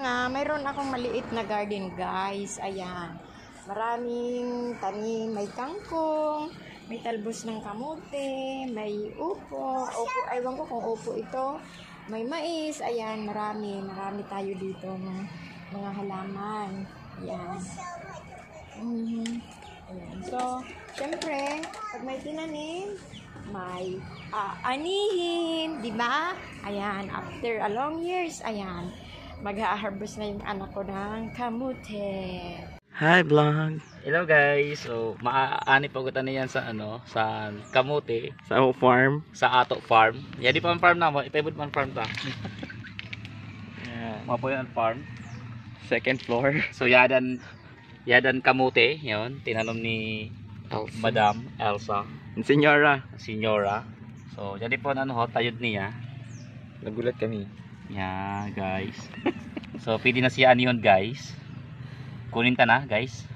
nga, mayroon akong maliit na garden, guys. Ayan. Maraming tanim. May kangkong, may talbos ng kamote, may upo. Aywan ko kung upo ito. May mais. Ayan, marami tayo dito ng mga halaman. Ayan. Ayan. So, syempre, pag may tinanim, may anihin, di ba? Ayan, after a long years, ayan, mag-harvest na yung anak ko ng kamote. Hi vlog. Hello guys. So, maaani pagutan niyan sa sa kamote, sa farm, sa ato farm. Ya di pa farm na mo, ipabot man farm ta. Yeah, mapoy ang farm. Second floor. So, yadan kamote, 'yon, tinanom ni Elsa. Madam Elsa, Senyora. So, jadi po tayod niya. Nagulat kami. Yeah, guys. So, pwede na siya yun, guys. Kunin ta na, guys.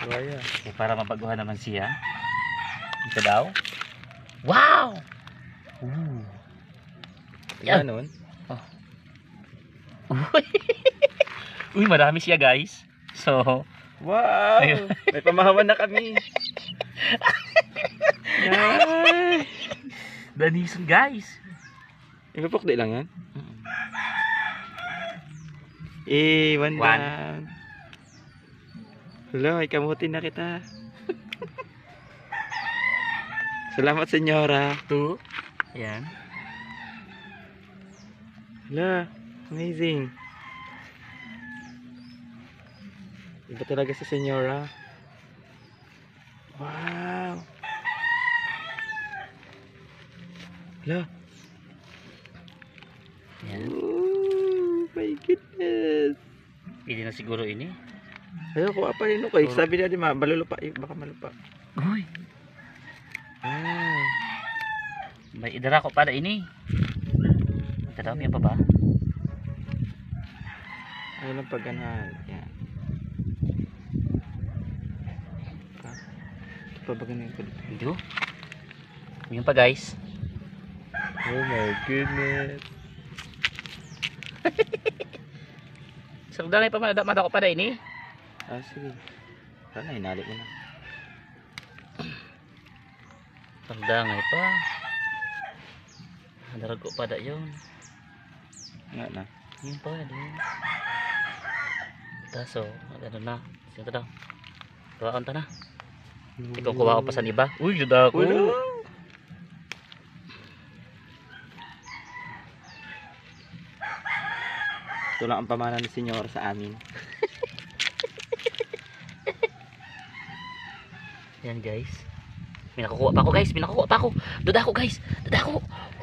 Waya. So, para mabaguhan naman siya. Ito daw. Wow! Ooh. Yan nun. Oh. Uy, marami siya, guys. So, wow! Ayun. May pamahawan na kami. Nice! Danison, guys. Ipapukdi lang yan? One down. Hello, may kamuti na kita. Salamat, Senyora. Two. Ayan. Hello, amazing. Iba talaga si Senyora. Wow. Hello. Ayan. Oh my goodness. Pwede na siguro ini. Ayaw ko apa rin ko. Sabi na di malulupa. Baka malupa. Uy. Ah. May idara ko para ini. Tadaw niya pa ba? Ayun ang paganahan. Yan. Ito pa ba ganun ko? Hindi. Yun pa, guys. Oh my goodness. Sarudangay pa madako pa ini. Ah, sige. Sana hinali mo na. Sarudangay pa. Darago pa da yun. Nga na. Yun pa din. Taso, ano na. Sino daw? Tuwaon ta na. Ikaw kuha ko pa sa iba. Uy, juda ako. Ito lang ang pamana ni Senyor sa amin. Yan, guys. May nakukuha pa ako, guys. Duda ako, guys.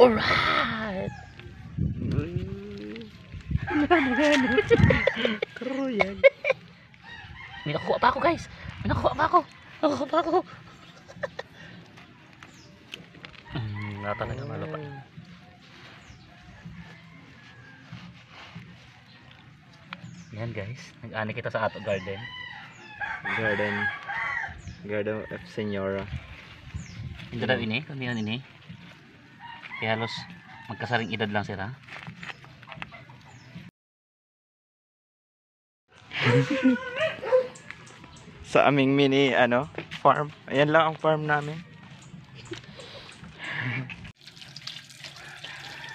Alright. Karo yan. May nakukuha pa ako, guys. Nga talaga malupa. Yan, guys, nag-ani kita sa ato garden of Senyora. Hindi daw ini, kandihan ini. Kaya halos magkasaring edad lang sila. Sa aming mini farm. Ayan lang ang farm namin.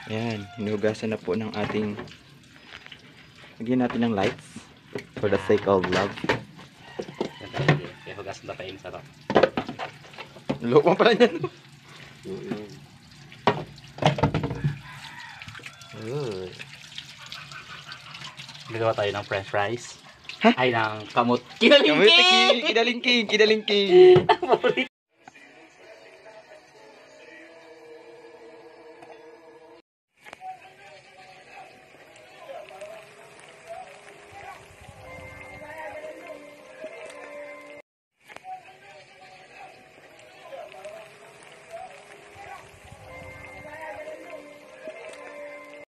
Ayan, hinugasan na po ng ating. Lagyan natin ng lights for the sake of love. Kaya hugas na tayo sarap. Loko pala yan. Gagawa tayo ng french fries. Ay, ng kamot. Kidalingking!